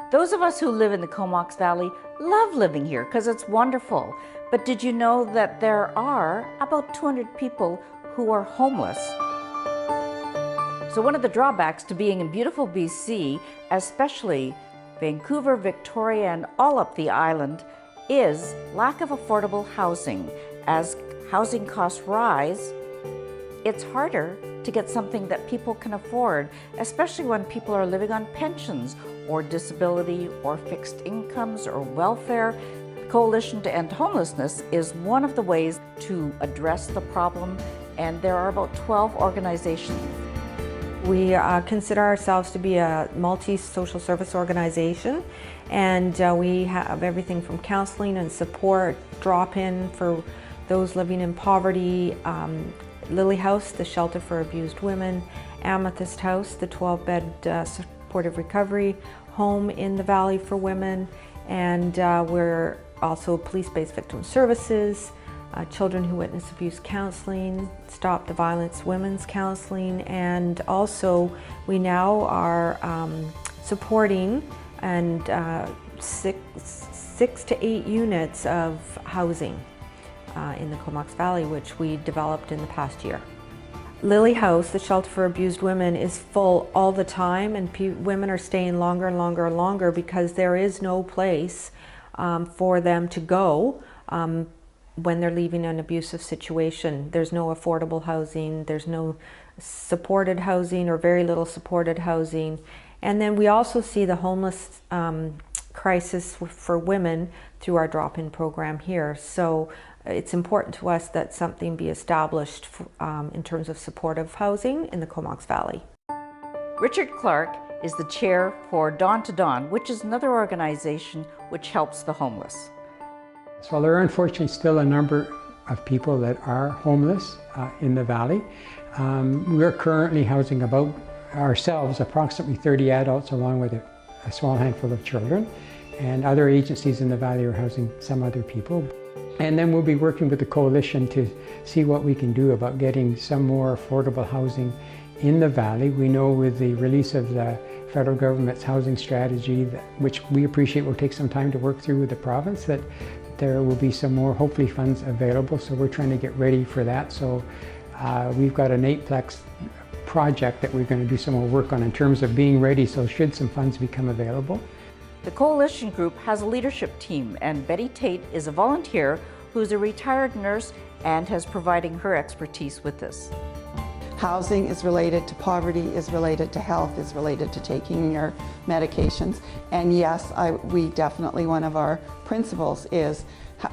Those of us who live in the Comox Valley love living here because it's wonderful. But did you know that there are about 200 people who are homeless? So one of the drawbacks to being in beautiful BC, especially Vancouver, Victoria, and all up the island, is lack of affordable housing. As housing costs rise, it's harder to get something that people can afford, especially when people are living on pensions or disability or fixed incomes or welfare. Coalition to End Homelessness is one of the ways to address the problem, and there are about 12 organizations. We consider ourselves to be a multi-social service organization, and we have everything from counseling and support, drop-in for those living in poverty, Lily House, the shelter for abused women, Amethyst House, the 12-bed supportive recovery home in the Valley for women, and we're also police-based victim services, children who witness abuse counseling, Stop the Violence women's counseling, and also we now are supporting and 6 to 8 units of housing in the Comox Valley, which we developed in the past year. Lily House, the shelter for abused women, is full all the time, and women are staying longer and longer and longer because there is no place for them to go when they're leaving an abusive situation. There's no affordable housing, there's no supported housing or very little supported housing. And then we also see the homeless crisis for women through our drop-in program here. So it's important to us that something be established in terms of supportive housing in the Comox Valley. Richard Clark is the chair for Dawn to Dawn, which is another organization which helps the homeless. So there are unfortunately still a number of people that are homeless in the valley. We're currently housing about ourselves approximately 30 adults along with a small handful of children, and other agencies in the valley are housing some other people. And then we'll be working with the coalition to see what we can do about getting some more affordable housing in the valley. We know with the release of the federal government's housing strategy, which we appreciate will take some time to work through with the province, that there will be some more, hopefully, funds available. So we're trying to get ready for that. So we've got an 8-plex project that we're going to do some more work on in terms of being ready, so should some funds become available. The Coalition Group has a leadership team, and Betty Tate is a volunteer who's a retired nurse and has providing her expertise with this. Housing is related to poverty, is related to health, is related to taking your medications. And yes, we definitely, one of our principles is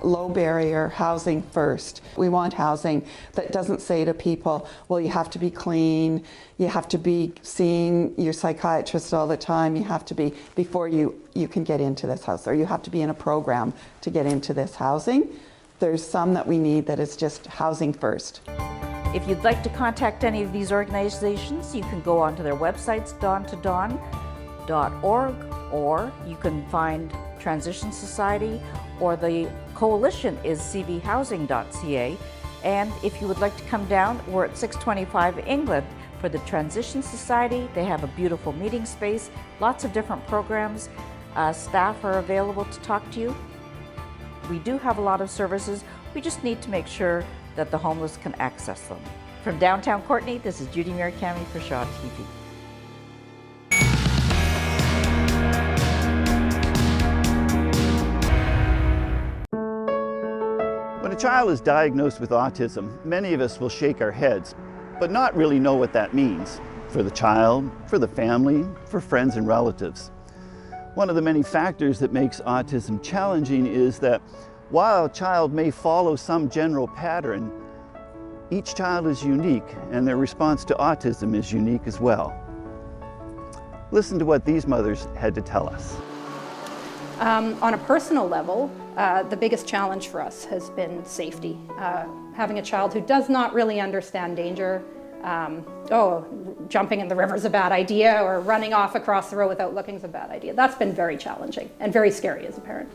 low barrier housing first. We want housing that doesn't say to people, well, you have to be clean, you have to be seeing your psychiatrist all the time, you have to be, before you can get into this house, or you have to be in a program to get into this housing. There's some that we need that is just housing first. If you'd like to contact any of these organizations, you can go onto their websites, dawntodon.org, or you can find Transition Society, or the coalition is cvhousing.ca. And if you would like to come down, we're at 625 England for the Transition Society. They have a beautiful meeting space, lots of different programs. Staff are available to talk to you. We do have a lot of services. We just need to make sure that the homeless can access them. From downtown Courtenay, this is Judy Murakami for Shaw TV. When a child is diagnosed with autism, many of us will shake our heads, but not really know what that means for the child, for the family, for friends and relatives. One of the many factors that makes autism challenging is that while a child may follow some general pattern, each child is unique and their response to autism is unique as well. Listen to what these mothers had to tell us. On a personal level, the biggest challenge for us has been safety. Having a child who does not really understand danger, jumping in the river is a bad idea, or running off across the road without looking is a bad idea. That's been very challenging and very scary as a parent.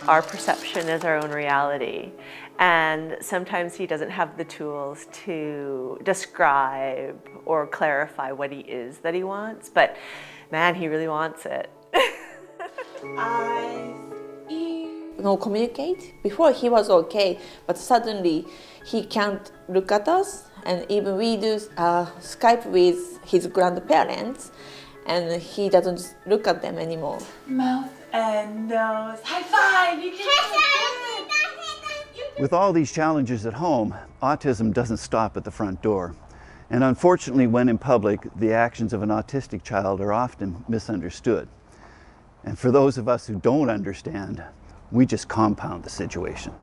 Our perception is our own reality, and sometimes he doesn't have the tools to describe or clarify what he is that he wants, but man, he really wants it. eyes, ears. No, communicate. Before he was okay, but suddenly he can't look at us. And even we do Skype with his grandparents, and he doesn't look at them anymore. Mouth and nose. High five! You can do it! With all these challenges at home, autism doesn't stop at the front door. And unfortunately, when in public, the actions of an autistic child are often misunderstood. And for those of us who don't understand, we just compound the situation.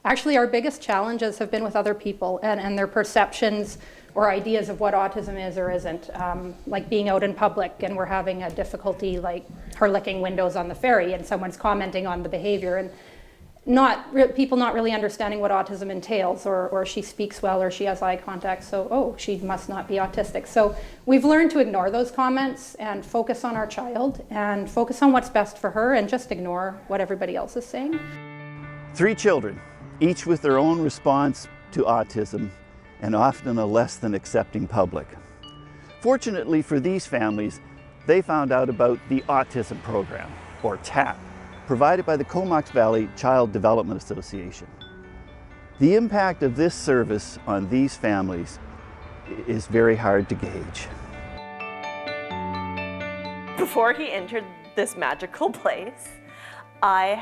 Actually, our biggest challenges have been with other people and their perceptions or ideas of what autism is or isn't. Like being out in public and we're having a difficulty like her licking windows on the ferry and someone's commenting on the behavior and people not really understanding what autism entails, or she speaks well or she has eye contact, so oh, she must not be autistic. So we've learned to ignore those comments and focus on our child and focus on what's best for her and just ignore what everybody else is saying. 3 children, each with their own response to autism and often a less than accepting public. Fortunately for these families, they found out about the autism program, or TAP, provided by the Comox Valley Child Development Association. The impact of this service on these families is very hard to gauge. Before he entered this magical place, I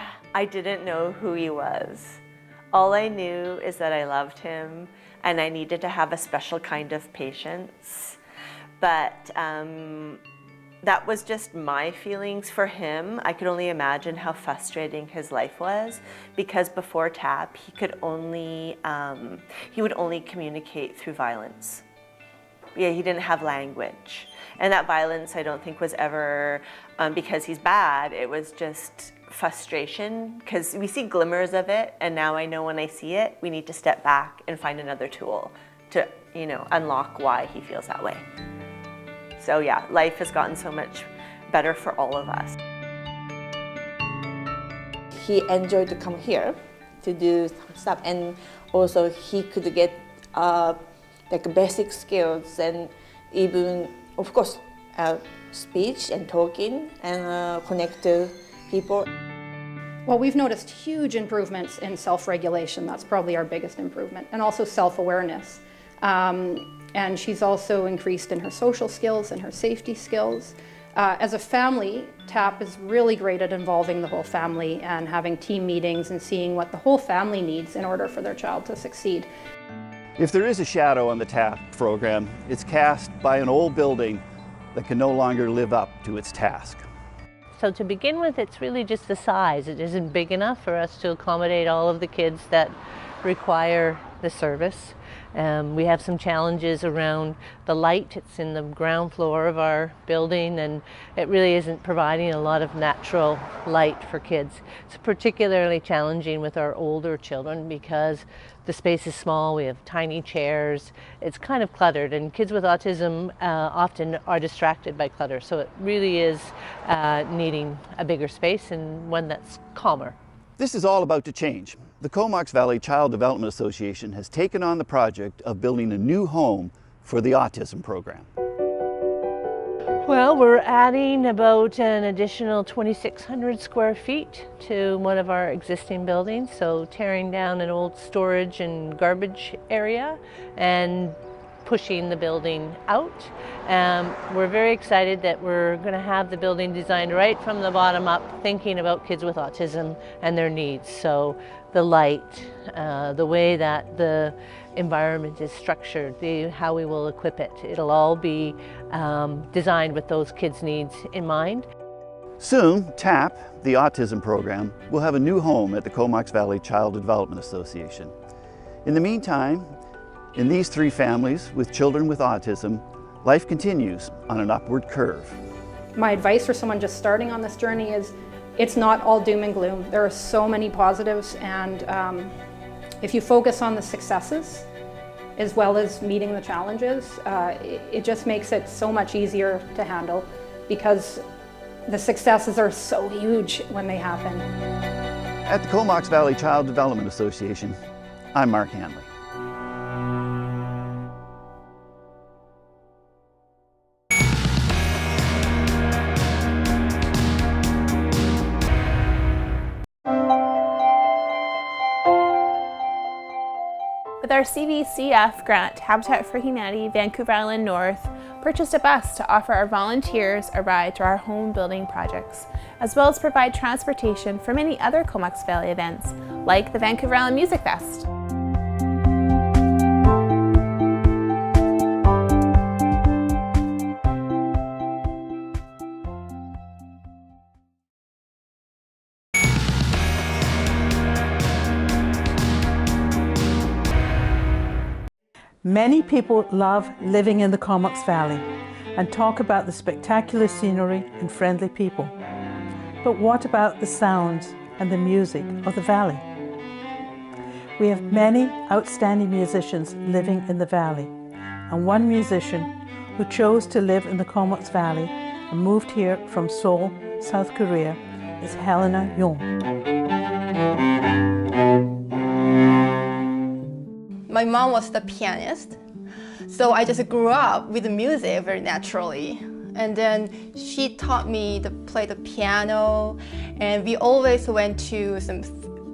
didn't know who he was. All I knew is that I loved him and I needed to have a special kind of patience. But that was just my feelings for him. I could only imagine how frustrating his life was, because before TAP, he would only communicate through violence. Yeah, he didn't have language. And that violence, I don't think, was ever because he's bad. It was just frustration, because we see glimmers of it, and now I know when I see it, we need to step back and find another tool to, unlock why he feels that way. So yeah, life has gotten so much better for all of us. He enjoyed to come here to do stuff, and also he could get like basic skills and even, of course, speech and talking and connect to people. Well, we've noticed huge improvements in self-regulation. That's probably our biggest improvement, and also self-awareness. And she's also increased in her social skills and her safety skills. As a family, TAP is really great at involving the whole family and having team meetings and seeing what the whole family needs in order for their child to succeed. If there is a shadow on the TAP program, it's cast by an old building that can no longer live up to its task. So to begin with, it's really just the size. It isn't big enough for us to accommodate all of the kids that require the service. We have some challenges around the light. It's in the ground floor of our building, and it really isn't providing a lot of natural light for kids. It's particularly challenging with our older children because the space is small. We have tiny chairs. It's kind of cluttered, and kids with autism often are distracted by clutter. So it really is needing a bigger space and one that's calmer. This is all about to change. The Comox Valley Child Development Association has taken on the project of building a new home for the autism program. Well, we're adding about an additional 2,600 square feet to one of our existing buildings, so tearing down an old storage and garbage area and pushing the building out. We're very excited that we're going to have the building designed right from the bottom up, thinking about kids with autism and their needs. So the light, the way that the environment is structured, how we will equip it, it'll all be designed with those kids' needs in mind. Soon, TAP, the autism program, will have a new home at the Comox Valley Child Development Association. In the meantime, in these 3 families with children with autism, life continues on an upward curve. My advice for someone just starting on this journey is it's not all doom and gloom. There are so many positives, and if you focus on the successes as well as meeting the challenges, it just makes it so much easier to handle, because the successes are so huge when they happen. At the Comox Valley Child Development Association, I'm Mark Hanley. With our CVCF grant, Habitat for Humanity Vancouver Island North purchased a bus to offer our volunteers a ride to our home building projects, as well as provide transportation for many other Comox Valley events, like the Vancouver Island Music Fest. Many people love living in the Comox Valley and talk about the spectacular scenery and friendly people. But what about the sounds and the music of the valley? We have many outstanding musicians living in the valley, and one musician who chose to live in the Comox Valley and moved here from Seoul, South Korea, is Helena Jung. My mom was the pianist, so I just grew up with the music very naturally. And then she taught me to play the piano, and we always went to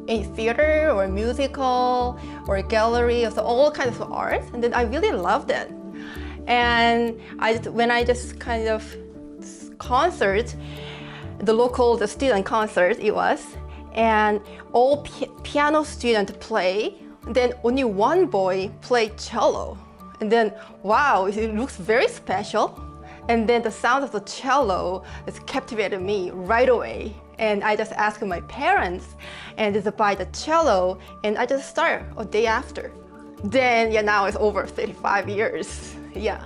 a theater or a musical or a gallery, so all kinds of art, and then I really loved it. And when I just kind of concert, the student concert it was, and all piano students play. Then only one boy played cello. And then, wow, it looks very special. And then the sound of the cello just captivated me right away. And I just asked my parents and to buy the cello, and I just started a day after. Then, yeah, now it's over 35 years, yeah.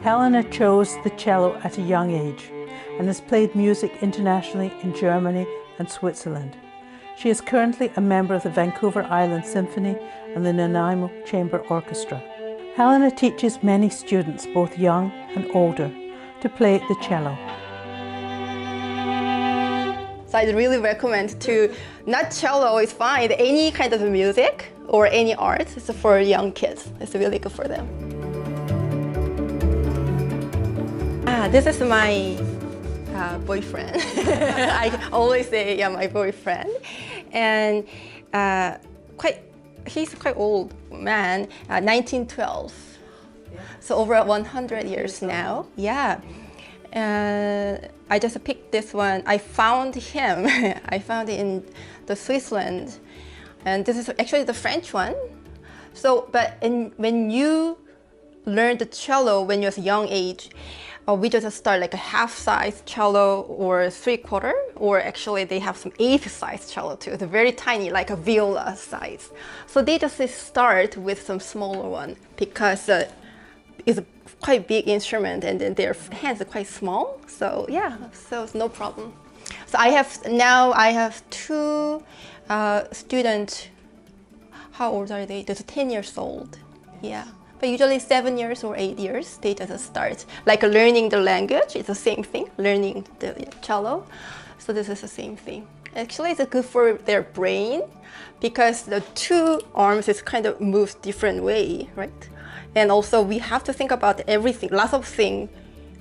Helena chose the cello at a young age and has played music internationally in Germany and Switzerland. She is currently a member of the Vancouver Island Symphony and the Nanaimo Chamber Orchestra. Helena teaches many students, both young and older, to play the cello. So I really recommend to, not cello is fine, any kind of music or any art, it's for young kids. It's really good for them. This is my boyfriend. I always say, yeah, my boyfriend. And he's quite old man, 1912. So over 100 years now, yeah. I just picked this one. I found him. I found it in the Switzerland. And this is actually the French one. So, when you learn the cello when you're a young age, we just start like a half-size cello or 3/4, or actually they have some 8th-size cello too. It's very tiny, like a viola size. So they just start with some smaller one because it's a quite big instrument, and then their hands are quite small. So yeah, so it's no problem. So I have 2 students. How old are they? Just 10 years old. Yeah. But usually 7 years or 8 years, they just start. Like learning the language, it's the same thing, learning the cello. So this is the same thing. Actually, it's good for their brain because the 2 arms is kind of moves different way, right? And also we have to think about everything, lots of things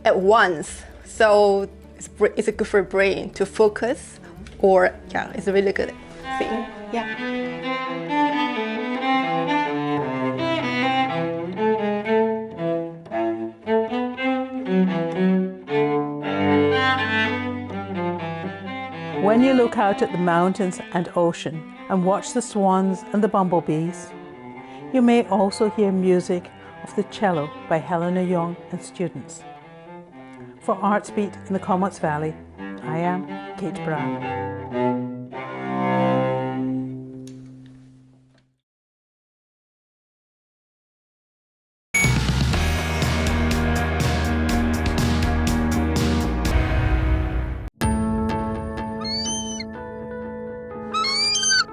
at once. So it's good for brain to focus, or yeah, it's a really good thing, yeah. When you look out at the mountains and ocean and watch the swans and the bumblebees, you may also hear music of the cello by Helena Jung and students. For Artsbeat in the Comox Valley, I am Kate Brown.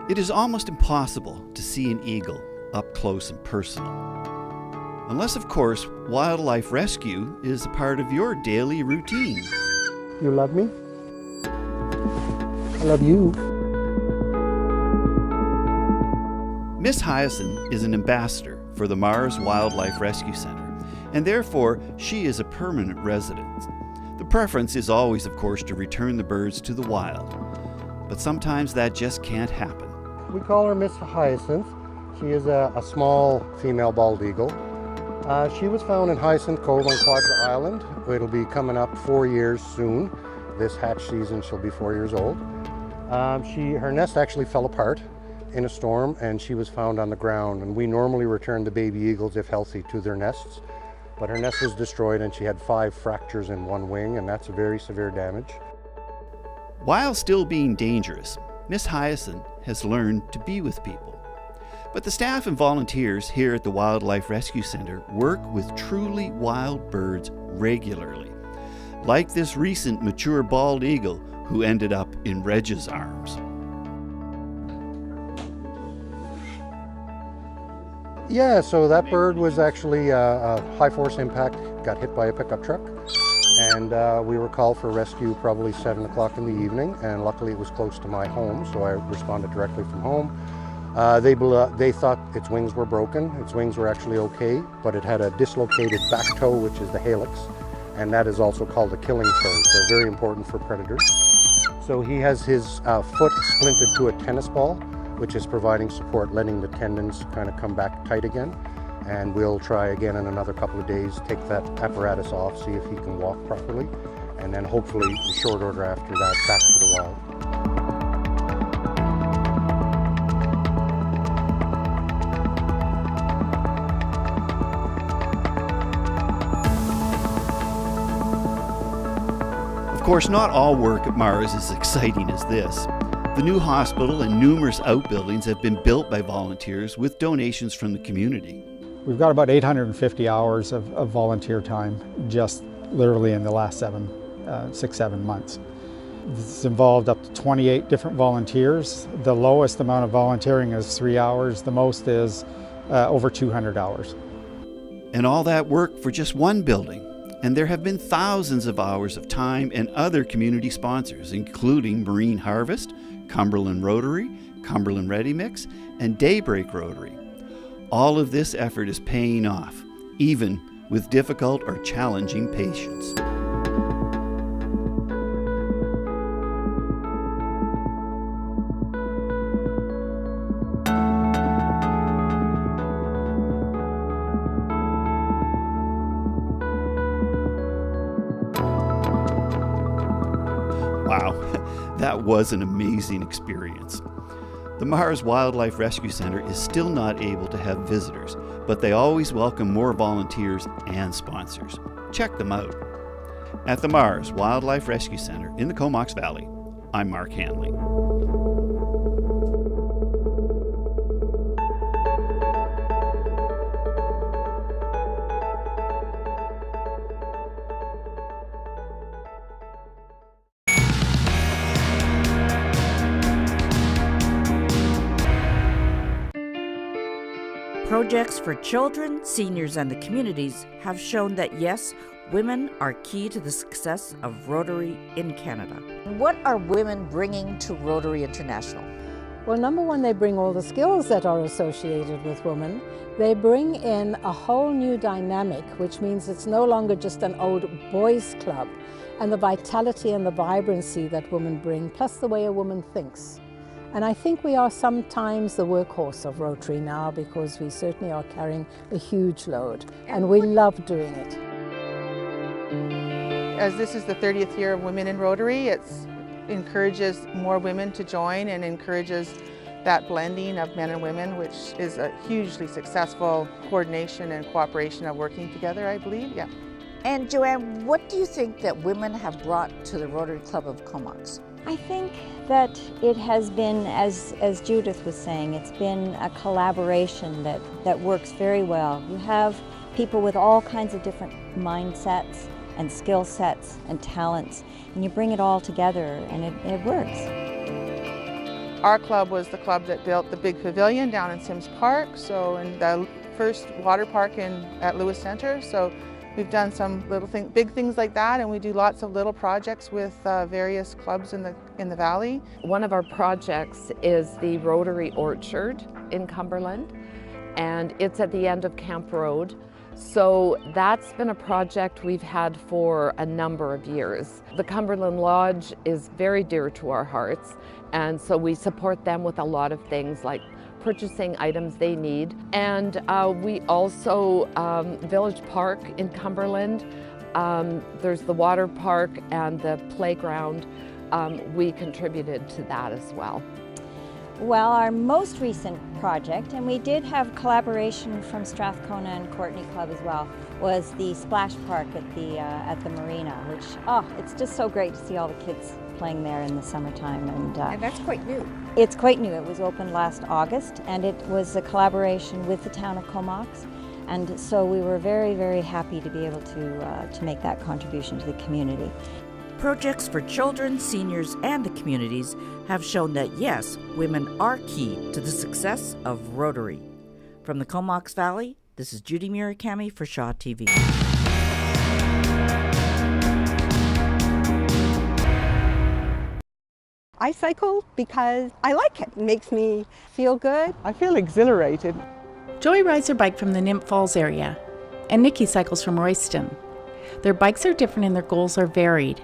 It is almost impossible to see an eagle up close and personal. Unless, of course, wildlife rescue is a part of your daily routine. You love me? I love you. Miss Hyacinth is an ambassador for the Mars Wildlife Rescue Center, and therefore she is a permanent resident. The preference is always, of course, to return the birds to the wild, but sometimes that just can't happen. We call her Miss Hyacinth. She is a small female bald eagle. She was found in Hyacinth Cove on Quadra Island. It'll be coming up 4 years soon. This hatch season she'll be 4 years old. Her nest actually fell apart in a storm and she was found on the ground, and we normally return the baby eagles, if healthy, to their nests. But her nest was destroyed and she had 5 fractures in one wing, and that's a very severe damage. While still being dangerous, Miss Hyacinth has learned to be with people. But the staff and volunteers here at the Wildlife Rescue Center work with truly wild birds regularly, like this recent mature bald eagle who ended up in Reg's arms. Yeah, so that bird was actually a high force impact, got hit by a pickup truck, and we were called for rescue probably 7 o'clock in the evening, and luckily it was close to my home, so I responded directly from home. They thought its wings were broken. Its wings were actually okay, but it had a dislocated back toe, which is the halix, and that is also called a killing toe, so very important for predators. So he has his foot splinted to a tennis ball, which is providing support, letting the tendons kind of come back tight again. And we'll try again in another couple of days, take that apparatus off, see if he can walk properly, and then hopefully in short order after that, back to the wild. Of course, not all work at Mars is exciting as this. The new hospital and numerous outbuildings have been built by volunteers with donations from the community. We've got about 850 hours of volunteer time just literally in the last 6-7 months. It's involved up to 28 different volunteers. The lowest amount of volunteering is 3 hours. The most is over 200 hours. And all that work for just one building. And there have been thousands of hours of time and other community sponsors, including Marine Harvest, Cumberland Rotary, Cumberland Ready Mix, and Daybreak Rotary. All of this effort is paying off, even with difficult or challenging patients. Wow, that was an amazing experience. The Mars Wildlife Rescue Center is still not able to have visitors, but they always welcome more volunteers and sponsors. Check them out. At the Mars Wildlife Rescue Center in the Comox Valley, I'm Mark Hanley. Projects for children, seniors, and the communities have shown that yes, women are key to the success of Rotary in Canada. What are women bringing to Rotary International? Well, number one, they bring all the skills that are associated with women. They bring in a whole new dynamic, which means it's no longer just an old boys' club, and the vitality and the vibrancy that women bring, plus the way a woman thinks. And I think we are sometimes the workhorse of Rotary now, because we certainly are carrying a huge load, and we love doing it. As this is the 30th year of Women in Rotary, it encourages more women to join and encourages that blending of men and women, which is a hugely successful coordination and cooperation of working together, I believe. Yeah. And Joanne, what do you think that women have brought to the Rotary Club of Comox? I think that it has been, as Judith was saying, it's been a collaboration that works very well. You have people with all kinds of different mindsets and skill sets and talents, and you bring it all together and it works. Our club was the club that built the big pavilion down in Sims Park, so in the first water park at Lewis Center. So we've done some big things like that, and we do lots of little projects with various clubs in the valley. One of our projects is the Rotary Orchard in Cumberland, and it's at the end of Camp Road. So that's been a project we've had for a number of years. The Cumberland Lodge is very dear to our hearts, and so we support them with a lot of things like purchasing items they need. And we also, Village Park in Cumberland, there's the water park and the playground. We contributed to that as well. Well, our most recent project, and we did have collaboration from Strathcona and Courtney Club as well, was the splash park at the marina, which, it's just so great to see all the kids playing there in the summertime. And that's quite new. It's quite new. It was opened last August, and it was a collaboration with the town of Comox. And so we were very, very happy to be able to make that contribution to the community. Projects for children, seniors, and the communities have shown that yes, women are key to the success of Rotary. From the Comox Valley, this is Judy Murakami for Shaw TV. I cycle because I like it. It makes me feel good. I feel exhilarated. Joy rides her bike from the Nymph Falls area, and Nikki cycles from Royston. Their bikes are different and their goals are varied.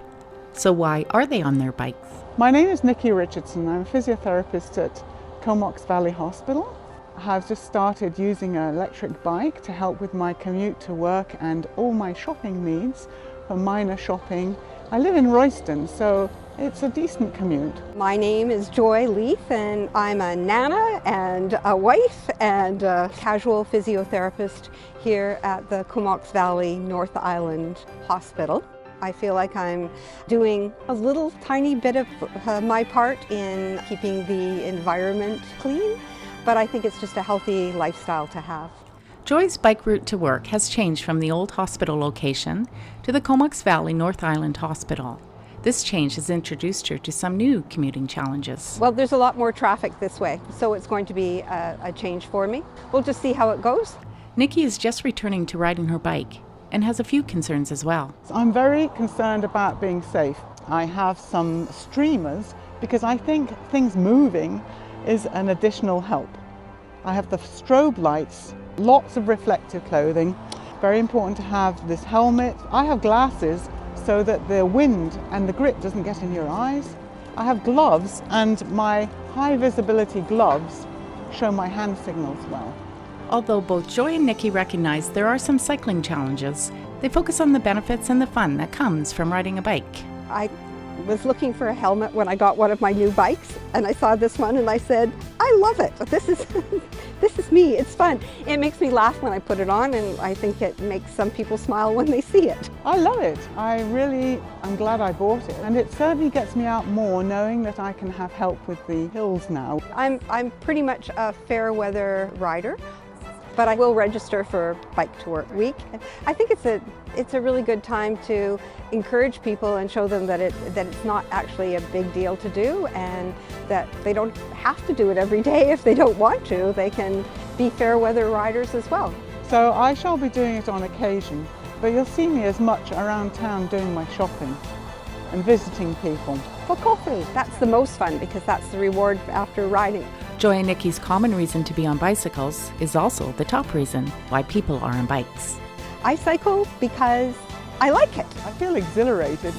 So why are they on their bikes? My name is Nikki Richardson. I'm a physiotherapist at Comox Valley Hospital. I have just started using an electric bike to help with my commute to work and all my shopping needs for minor shopping. I live in Royston, so it's a decent commute. My name is Joy Leith, and I'm a nana and a wife and a casual physiotherapist here at the Comox Valley North Island Hospital. I feel like I'm doing a little tiny bit of my part in keeping the environment clean, but I think it's just a healthy lifestyle to have. Joy's bike route to work has changed from the old hospital location to the Comox Valley North Island Hospital. This change has introduced her to some new commuting challenges. Well, there's a lot more traffic this way, so it's going to be a change for me. We'll just see how it goes. Nikki is just returning to riding her bike and has a few concerns as well. I'm very concerned about being safe. I have some streamers because I think things moving is an additional help. I have the strobe lights, lots of reflective clothing. Very important to have this helmet. I have glasses so that the wind and the grip doesn't get in your eyes. I have gloves, and my high visibility gloves show my hand signals well. Although both Joy and Nikki recognize there are some cycling challenges, they focus on the benefits and the fun that comes from riding a bike. I was looking for a helmet when I got one of my new bikes, and I saw this one and I said, I love it. This is me. It's fun. It makes me laugh when I put it on, and I think it makes some people smile when they see it. I love it. I'm glad I bought it, and it certainly gets me out more knowing that I can have help with the hills now. I'm pretty much a fair weather rider, but I will register for Bike to Work Week. I think it's a really good time to encourage people and show them that it's not actually a big deal to do, and that they don't have to do it every day if they don't want to. They can be fair weather riders as well. So I shall be doing it on occasion, but you'll see me as much around town doing my shopping and visiting people. For coffee. That's the most fun because that's the reward after riding. Joy and Nikki's common reason to be on bicycles is also the top reason why people are on bikes. I cycle because I like it. I feel exhilarated.